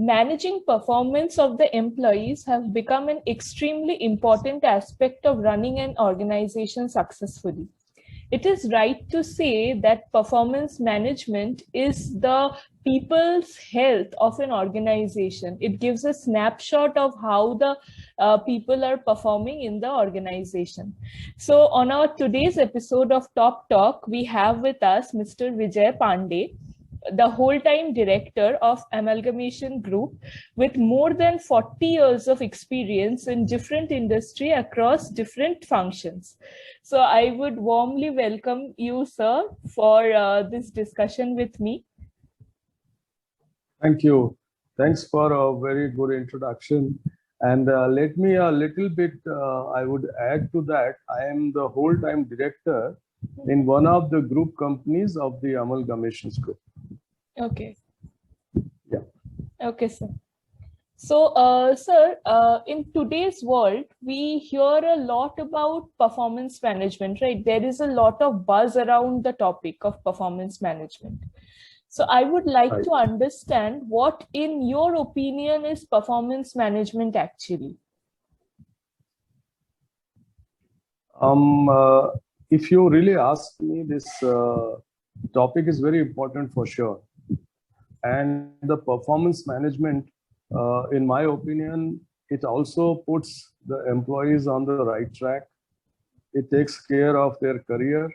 managing performance of the employees have become an extremely important aspect of running an organization successfully. It is right to say that performance management is the people's health of an organization. It gives a snapshot of how the people are performing in the organization. So on our today's episode of Top Talk, we have with us Mr. Vijay Pandey, the whole-time director of Amalgamation Group, with more than 40 years of experience in different industry across different functions. So I would warmly welcome you, sir, for this discussion with me. Thank you. Thanks for a very good introduction. And let me a little bit, I would add to that. I am the whole-time director in one of the group companies of the Amalgamations Group. Okay. Yeah. Okay, sir. So, sir, in today's world, we hear a lot about performance management, right? There is a lot of buzz around the topic of performance management. So I would like to understand what, in your opinion, is performance management actually? If you really ask me, this topic is very important for sure. And the performance management, in my opinion, it also puts the employees on the right track. It takes care of their career,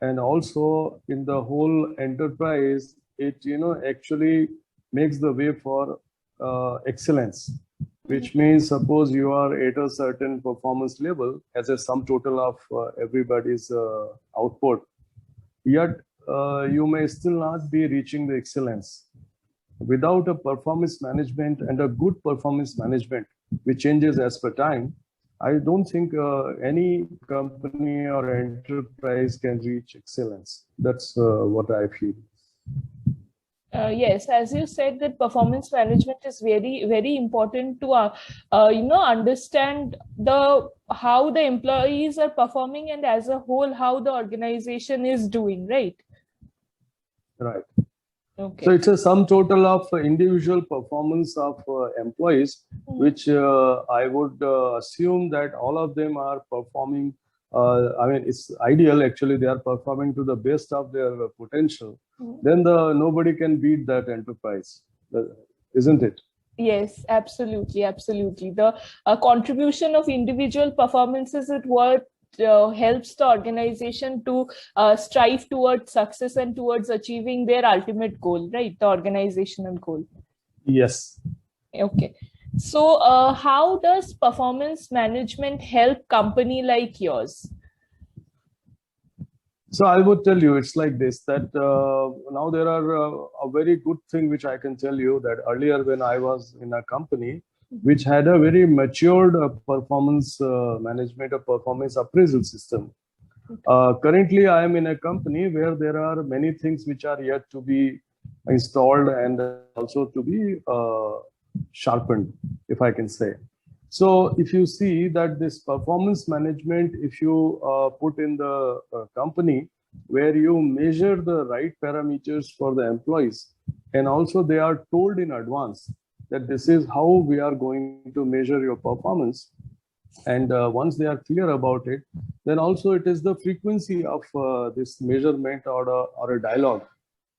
and also in the whole enterprise, it actually makes the way for excellence, which means suppose you are at a certain performance level as a sum total of everybody's output, yet you may still not be reaching the excellence. Without a performance management and a good performance management, which changes as per time, I don't think any company or enterprise can reach excellence. That's what I feel. Yes, as you said, that performance management is very, very important to understand how the employees are performing, and as a whole how the organization is doing, right? Right. Okay. So it's a sum total of individual performance of employees, which I would assume that all of them are performing. I mean, it's ideal actually. They are performing to the best of their potential. Then nobody can beat that enterprise, isn't it? Yes, absolutely, absolutely. The contribution of individual performances is what helps the organization to strive towards success and towards achieving their ultimate goal, right? The organizational goal. Yes. Okay. So how does performance management help company like yours? So I would tell you, it's like this, that now there are a very good thing which I can tell you, that earlier when I was in a company which had a very matured performance management, a performance appraisal system. Currently, I am in a company where there are many things which are yet to be installed and also to be sharpened, if I can say. So if you see that this performance management, if you put in the company where you measure the right parameters for the employees, and also they are told in advance that this is how we are going to measure your performance. And once they are clear about it, then also it is the frequency of this measurement or a dialogue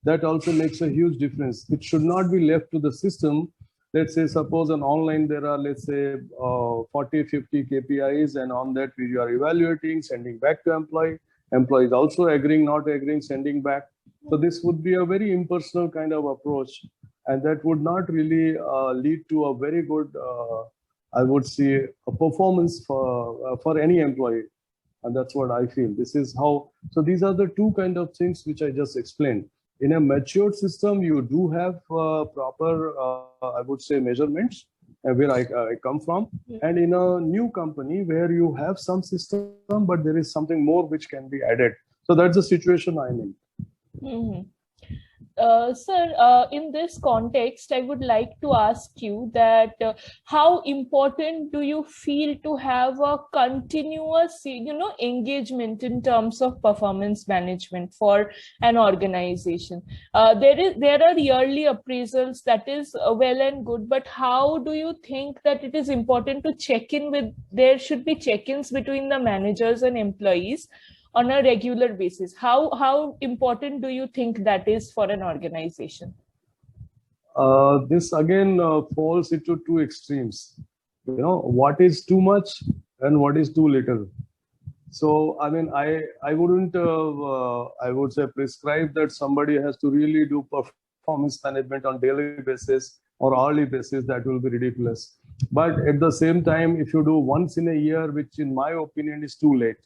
that also makes a huge difference. It should not be left to the system. Let's say, suppose on online, there are, let's say, 40, 50 KPIs, and on that we are evaluating, sending back to employees also agreeing, not agreeing, sending back. So this would be a very impersonal kind of approach, and that would not really lead to a very good, I would say, a performance for any employee. And that's what I feel. This is how, so these are the two kind of things which I just explained. In a matured system, you do have proper, I would say, measurements where I come from. And in a new company where you have some system, but there is something more which can be added. So that's the situation I'm in. Sir, in this context, I would like to ask you that how important do you feel to have a continuous, engagement in terms of performance management for an organization? There are yearly appraisals, that is well and good, but how do you think that it is important to check in with? There should be check-ins between the managers and employees on a regular basis. How important do you think that is for an organization? This again falls into two extremes. What is too much and what is too little. So, I mean, I wouldn't, I would say, prescribe that somebody has to really do performance management on daily basis or hourly basis. That will be ridiculous. But at the same time, if you do once in a year, which in my opinion is too late,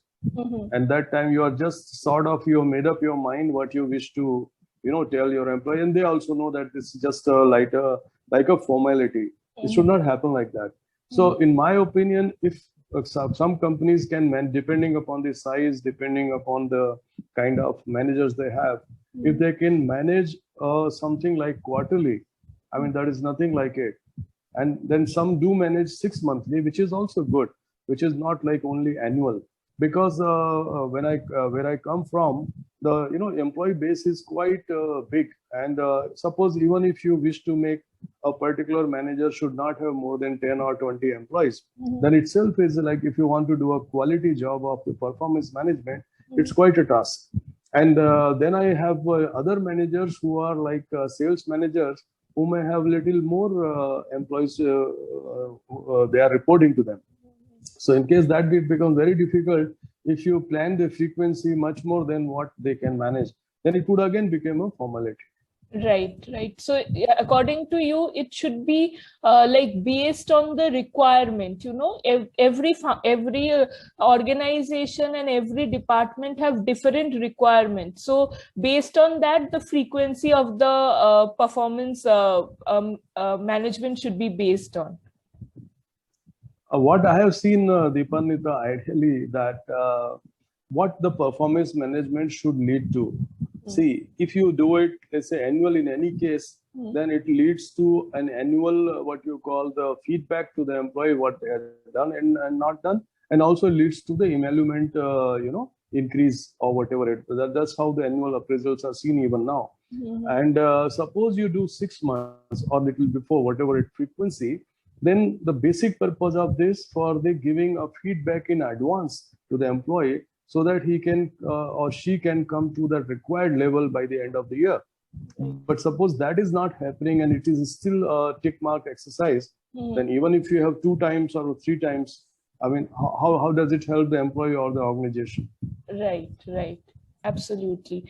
and that time you are just sort of, you made up your mind what you wish to, tell your employee, and they also know that this is just like a formality. It should not happen like that. So, in my opinion, if some companies can, depending upon the size, depending upon the kind of managers they have, if they can manage something like quarterly, I mean, that is nothing like it. And then some do manage 6 monthly, which is also good, which is not like only annual. Because where I come from, the employee base is quite big, and suppose even if you wish to make a particular manager should not have more than 10 or 20 employees, then itself is like, if you want to do a quality job of the performance management, it's quite a task. And then I have other managers who are like sales managers who may have little more employees they are reporting to them. So in case that it becomes very difficult, if you plan the frequency much more than what they can manage, then it would again become a formality. Right. So according to you, it should be like based on the requirement. Every organization and every department have different requirements. So based on that, the frequency of the performance management should be based on. What I have seen, Deepanita, ideally that what the performance management should lead to. See, if you do it, let's say annual in any case, then it leads to an annual, what you call the feedback to the employee, what they have done and not done, and also leads to the emolument, increase or whatever it. That's how the annual appraisals are seen even now. And suppose you do 6 months or little before, whatever it frequency, then the basic purpose of this for the giving a feedback in advance to the employee so that he can or she can come to that required level by the end of the year. But suppose that is not happening and it is still a tick mark exercise, then even if you have 2 times or 3 times, I mean, how does it help the employee or the organization? Right. Absolutely.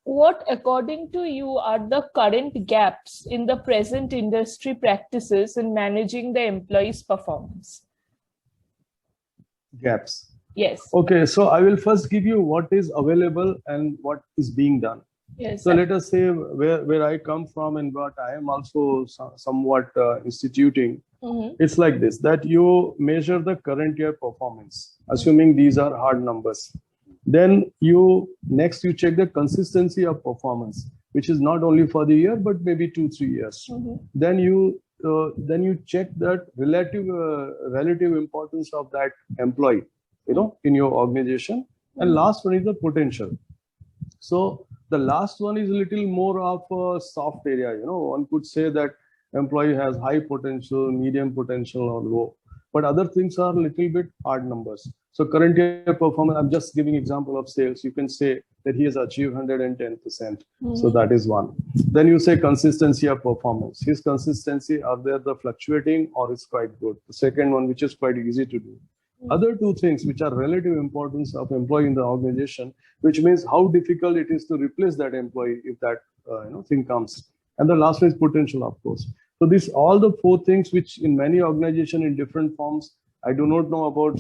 What, according to you, are the current gaps in the present industry practices in managing the employees' performance? Gaps. Yes. Okay, so I will first give you what is available and what is being done. Yes. So let us say where I come from and what I am also somewhat instituting. It's like this, that you measure the current year performance, assuming these are hard numbers. Then you check the consistency of performance, which is not only for the year, but maybe 2-3 years. Then you check that relative importance of that employee, in your organization. And last one is the potential. So the last one is a little more of a soft area. One could say that employee has high potential, medium potential, or low. But other things are a little bit hard numbers. So current year performance, I'm just giving example of sales. You can say that he has achieved 110%. So that is one. Then you say consistency of performance. His consistency, are there the fluctuating or is quite good? The second one, which is quite easy to do. Other 2 things which are relative importance of employee in the organization, which means how difficult it is to replace that employee if that thing comes. And the last one is potential, of course. So these all the 4 things which in many organizations in different forms, I do not know about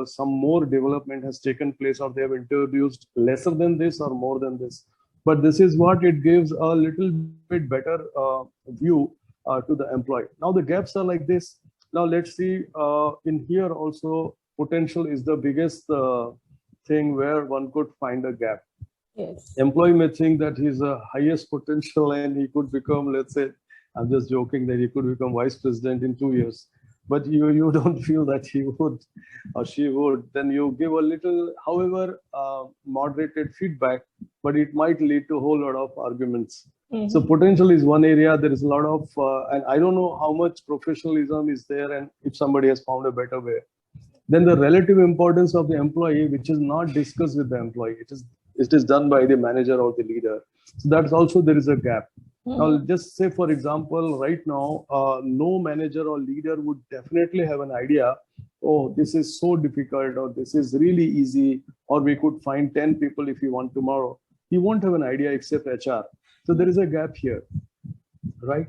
some more development has taken place or they have introduced lesser than this or more than this. But this is what it gives a little bit better view to the employee. Now the gaps are like this. Now let's see in here also potential is the biggest thing where one could find a gap. Yes. Employee may think that he's a highest potential and he could become, let's say, I'm just joking that he could become vice president in 2 years, but you don't feel that he would or she would, then you give a little, however, moderated feedback, but it might lead to a whole lot of arguments. So potential is one area. There is a lot of, and I don't know how much professionalism is there and if somebody has found a better way. Then the relative importance of the employee, which is not discussed with the employee, it is done by the manager or the leader. So that's also, there is a gap. Now, just say, for example, right now, no manager or leader would definitely have an idea, oh, this is so difficult, or this is really easy, or we could find 10 people if you want tomorrow. He won't have an idea except HR. So there is a gap here, right?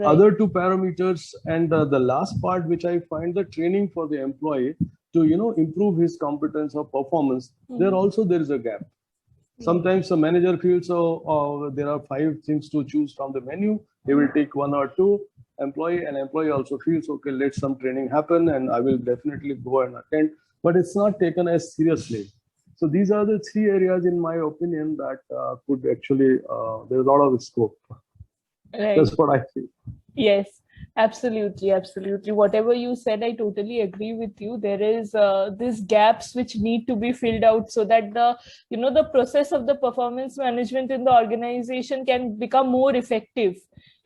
Other two parameters, and the last part, which I find the training for the employee to, improve his competence or performance, there is a gap. Sometimes the manager feels, there are 5 things to choose from the menu. He will take 1 or 2. Employee also feels, okay, let some training happen and I will definitely go and attend, but it's not taken as seriously. So these are the 3 areas, in my opinion, that could actually, there's a lot of scope. Right. That's what I feel. Yes, absolutely, absolutely. Whatever you said, I totally agree with you. There is these gaps which need to be filled out so that the process of the performance management in the organization can become more effective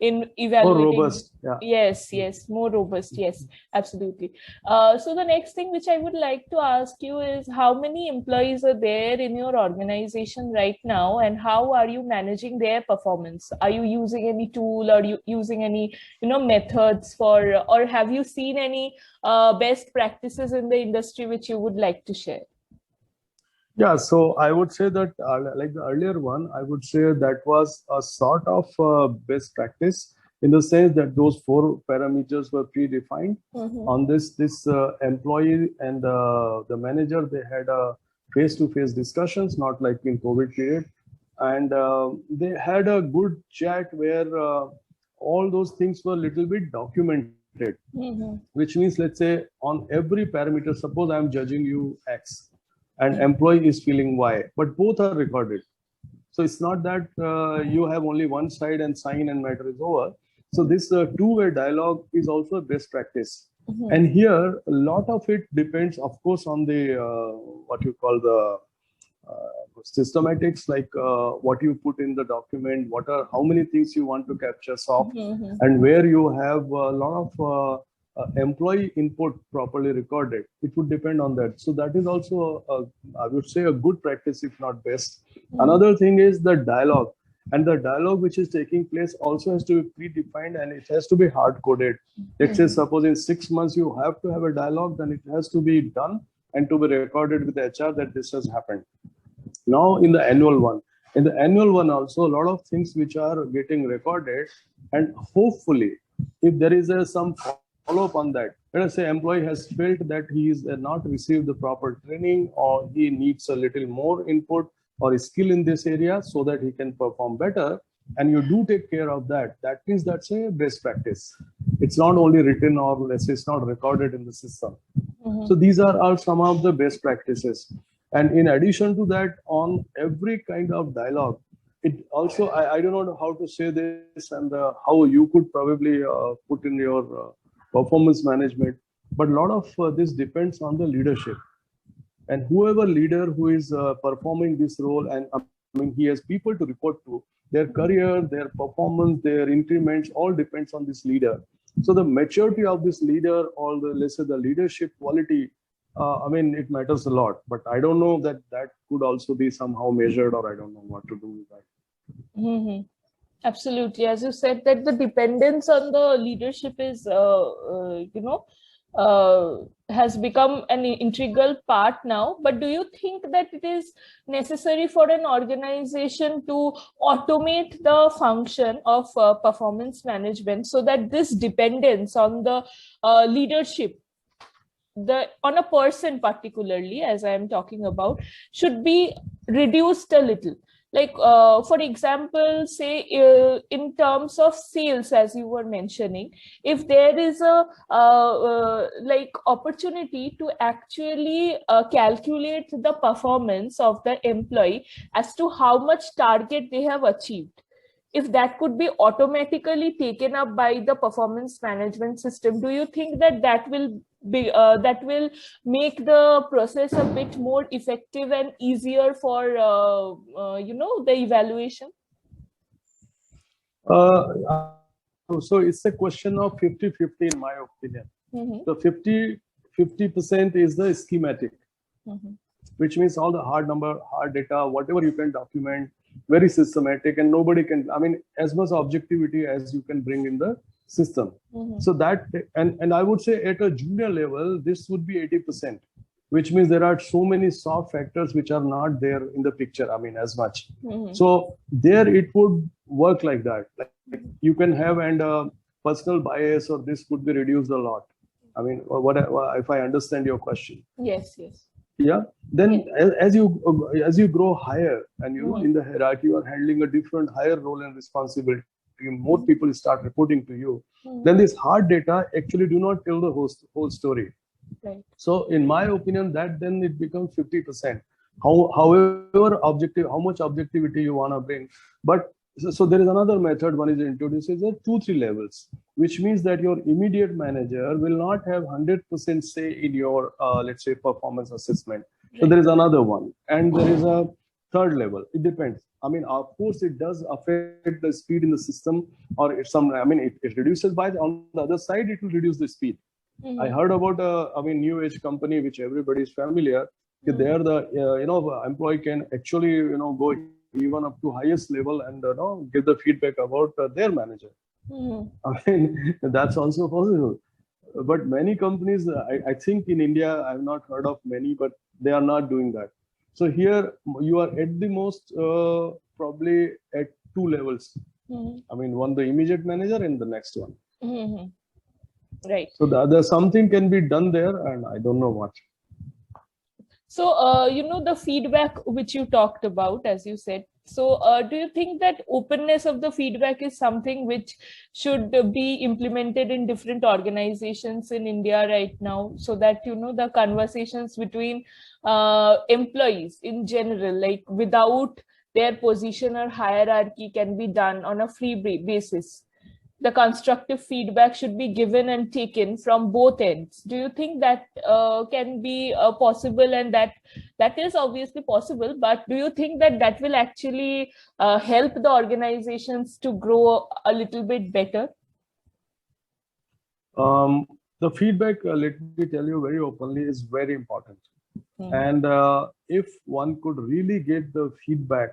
in evaluating. More robust. Yeah. Yes, more robust. Yes, absolutely. So the next thing which I would like to ask you is, how many employees are there in your organization right now, and how are you managing their performance? Are you using any tool? Are you using any methods for, or have you seen any best practices in the industry which you would like to share? Yeah, so I would say that like the earlier one, I would say that was a sort of best practice, in the sense that those 4 parameters were predefined. On this employee and the manager, they had a face-to-face discussions, not like in COVID period, and they had a good chat where all those things were a little bit documented, which means, let's say, on every parameter, suppose I'm judging you X and employee is feeling Y, but both are recorded. So it's not that you have only one side and sign and matter is over. So this two-way dialogue is also a best practice. And here, a lot of it depends, of course, on the what you call the systematics, like what you put in the document, how many things you want to capture soft, and where you have a lot of employee input properly recorded. It would depend on that. So that is also, I would say, a good practice, if not best. Another thing is the dialogue. And the dialogue which is taking place also has to be predefined, and it has to be hard-coded. Let's say, suppose in 6 months you have to have a dialogue, then it has to be done and to be recorded with HR that this has happened. Now in the annual one also, a lot of things which are getting recorded, and hopefully if there is some follow-up on that. Let us say employee has felt that he is not received the proper training, or he needs a little more input or skill in this area so that he can perform better, and you do take care of that. That means that's a best practice. It's not only written, or let's say it's not recorded in the system. So these are some of the best practices. And in addition to that, on every kind of dialogue, it also, I don't know how to say this, and how you could probably put in your performance management, but a lot of this depends on the leadership. And whoever leader who is performing this role, and I mean, he has people to report to, their career, their performance, their increments, all depends on this leader. So the maturity of this leader, or let's say the leadership quality, I mean, it matters a lot, but I don't know that could also be somehow measured, or I don't know what to do with that. Absolutely. As you said, that the dependence on the leadership is, has become an integral part now. But do you think that it is necessary for an organization to automate the function of performance management, so that this dependence on the leadership, on a person particularly, as I am talking about, should be reduced a little? Like, for example, say in terms of sales, as you were mentioning, if there is a like opportunity to actually calculate the performance of the employee as to how much target they have achieved, if that could be automatically taken up by the performance management system, do you think that that will be that will make the process a bit more effective and easier for the evaluation? So it's a question of 50-50 in my opinion. Mm-hmm. The 50% is the schematic, Mm-hmm. which means all the hard number, hard data, whatever you can document, very systematic, and nobody can, I mean, as much objectivity as you can bring in the system. Mm-hmm. So that, and I would say at a junior level, this would be 80%, which means there are so many soft factors which are not there in the picture, I mean, as much. Mm-hmm. So there it would work like that. Like you can have, and personal bias or this could be reduced a lot. I mean, what if I understand your question? Yes, yes. Yeah, then as you grow higher, and you know, Mhm. in the hierarchy you are handling a different higher role and responsibility, more people start reporting to you, Mhm. then this hard data actually do not tell the whole story. Right. So in my opinion, that then it becomes 50%. However objective, how much objectivity you want to bring. But so there is another method one is introduced, is 2-3 levels, which means that your immediate manager will not have 100% say in your let's say performance assessment. So there is another one, and there is a third level. It depends. I mean, of course, it does affect the speed in the system, or if some, I mean, it reduces by on the other side, it will reduce the speed. Mhm. I heard about I mean, new age company which everybody is familiar. There the employee can actually go even up to highest level and give the feedback about their manager. Mhm. I mean, that's also possible. But many companies, I think in India, I've not heard of many, but they are not doing that. So here you are at the most probably at two levels. Mhm. I mean, one the immediate manager and the next one. Mhm. Right. So there's something can be done there, and I don't know what. So, the feedback which you talked about, as you said. So, do you think that openness of the feedback is something which should be implemented in different organizations in India right now, so that, the conversations between employees in general, like without their position or hierarchy, can be done on a free basis? The constructive feedback should be given and taken from both ends. Do you think that can be possible, and that is obviously possible, but do you think that that will actually help the organizations to grow a little bit better? The feedback, let me tell you very openly, is very important. And if one could really get the feedback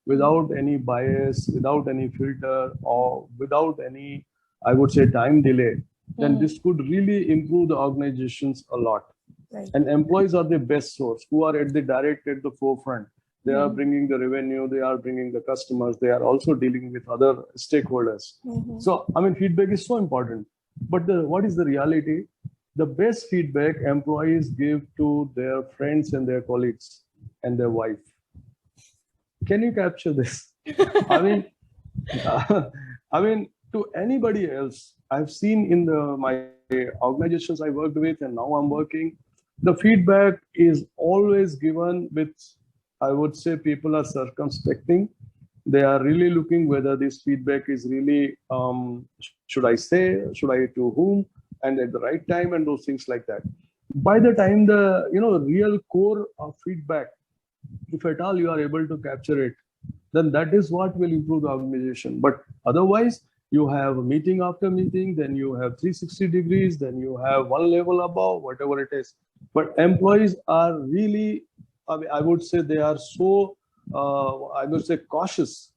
without any bias, without any filter, or without any, I would say, time delay, then this could really improve the organizations a lot. Right. And employees are the best source, who are at the forefront. They are bringing the revenue, they are bringing the customers, they are also dealing with other stakeholders. So, I mean, feedback is so important. But what is the reality? The best feedback employees give to their friends and their colleagues and their wife. Can you capture this? I mean, to anybody else, I've seen in my organizations I worked with, and now I'm working, the feedback is always given with, I would say, people are circumspecting. They are really looking whether this feedback is really, should I say, should I to whom, and at the right time, and those things like that. By the time the real core of feedback, if at all you are able to capture it, then that is what will improve the organization. But otherwise, you have meeting after meeting, then you have 360 degrees, then you have one level above, whatever it is. But employees are really, I mean, I would say they are so, I would say, cautious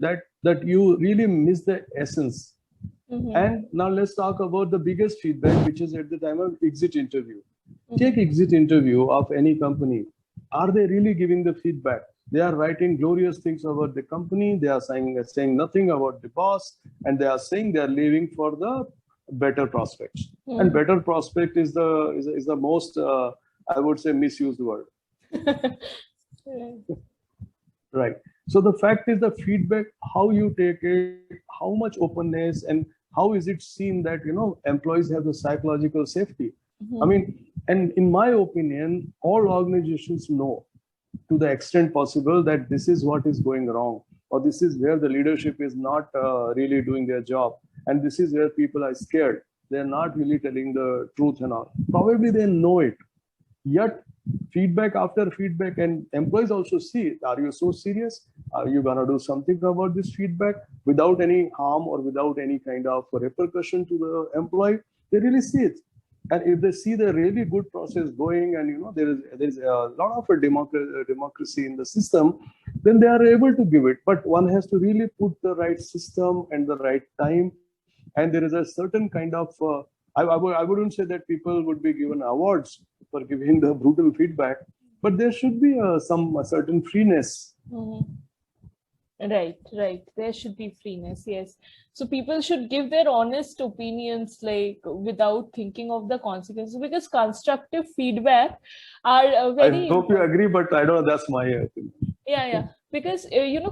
that you really miss the essence. And now let's talk about the biggest feedback, which is at the time of exit interview. Take exit interview of any company. Are they really giving the feedback? They are writing glorious things about the company. They are saying nothing about the boss, and they are saying they are leaving for the better prospects. And better prospect is the most I would say misused word. Right. So the fact is the feedback, how you take it, how much openness, and how is it seen that, employees have the psychological safety. I mean, and in my opinion, all organizations know to the extent possible that this is what is going wrong, or this is where the leadership is not really doing their job, and this is where people are scared. They're not really telling the truth and all. Probably they know it, yet feedback after feedback, and employees also see it. Are you so serious? Are you going to do something about this feedback without any harm or without any kind of repercussion to the employee? They really see it. And if they see the really good process going, and there is a lot of a democracy in the system, then they are able to give it. But one has to really put the right system and the right time, and there is a certain kind of I wouldn't say that people would be given awards for giving the brutal feedback, but there should be some certain freeness. Right. There should be freeness, yes. So people should give their honest opinions, like without thinking of the consequences, because constructive feedback are very. I hope you agree, but I don't know, that's my opinion. Yeah. Because,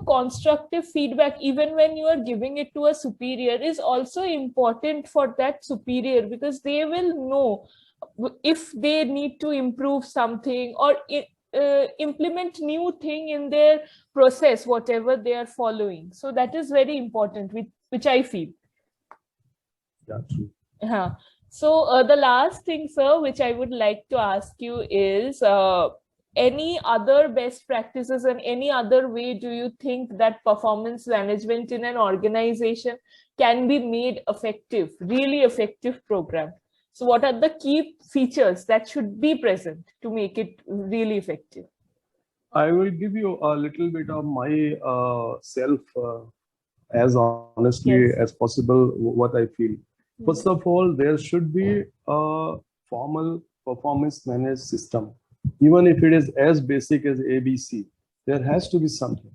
constructive feedback, even when you are giving it to a superior, is also important for that superior, because they will know if they need to improve something or implement new thing in their process, whatever they are following. So that is very important, which I feel. Yeah, true. So the last thing, sir, which I would like to ask you is, any other best practices and any other way do you think that performance management in an organization can be made effective, really effective program? So what are the key features that should be present to make it really effective? I will give you a little bit of my self, as honestly as possible, what I feel. First of all, there should be a formal performance managed system. Even if it is as basic as ABC, there has to be something.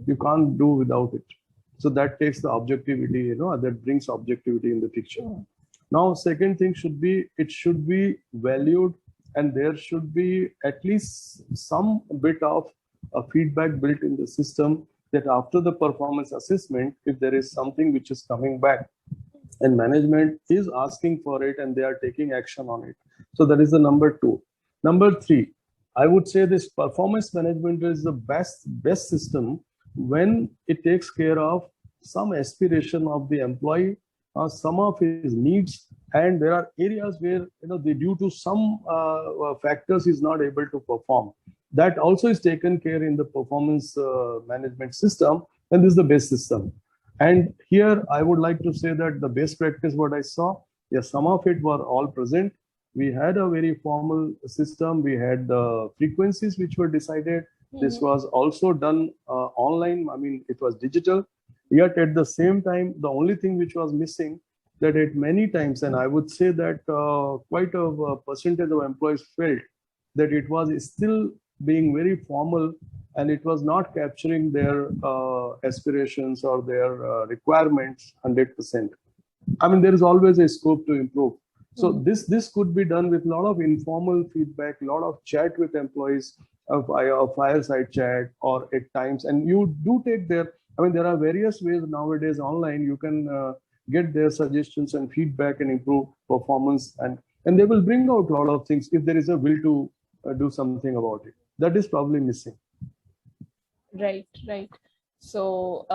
You can't do without it. So that takes the objectivity, that brings objectivity in the picture. Now, second thing should be, it should be valued, and there should be at least some bit of a feedback built in the system, that after the performance assessment, if there is something which is coming back and management is asking for it and they are taking action on it. So that is the number two. Number three, I would say this performance management is the best system when it takes care of some aspiration of the employee, some of his needs, and there are areas where due to some factors is not able to perform. That also is taken care in the performance management system, and this is the best system. And here I would like to say that the best practice what I saw, yes, some of it were all present. We had a very formal system. We had the frequencies which were decided. This was also done online. I mean, it was digital. Yet at the same time, the only thing which was missing, that at many times, and I would say that quite a percentage of employees felt that it was still being very formal, and it was not capturing their aspirations or their requirements 100%. I mean, there is always a scope to improve. So this could be done with a lot of informal feedback, a lot of chat with employees, a fireside chat, or at times, and you do take their, I mean, there are various ways nowadays online, you can get their suggestions and feedback and improve performance, and they will bring out a lot of things if there is a will to do something about it. That is probably missing. Right. So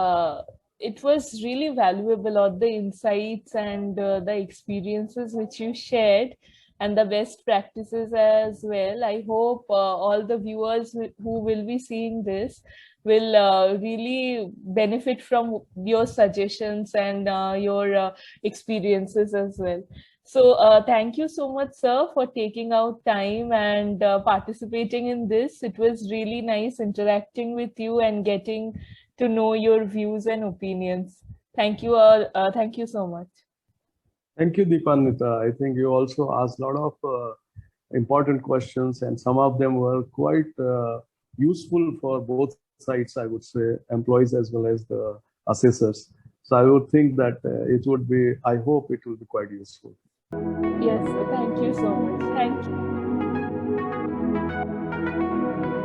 it was really valuable, all the insights and the experiences which you shared, and the best practices as well. I hope all the viewers who will be seeing this will really benefit from your suggestions and your experiences as well. So thank you so much, sir, for taking out time and participating in this. It was really nice interacting with you and getting to know your views and opinions. Thank you all. Thank you so much. Thank you, Deepanita. I think you also asked a lot of important questions, and some of them were quite useful for both sides, I would say, employees as well as the assessors. So I would think that it would be, I hope it will be quite useful. Yes, thank you so much. Thank you.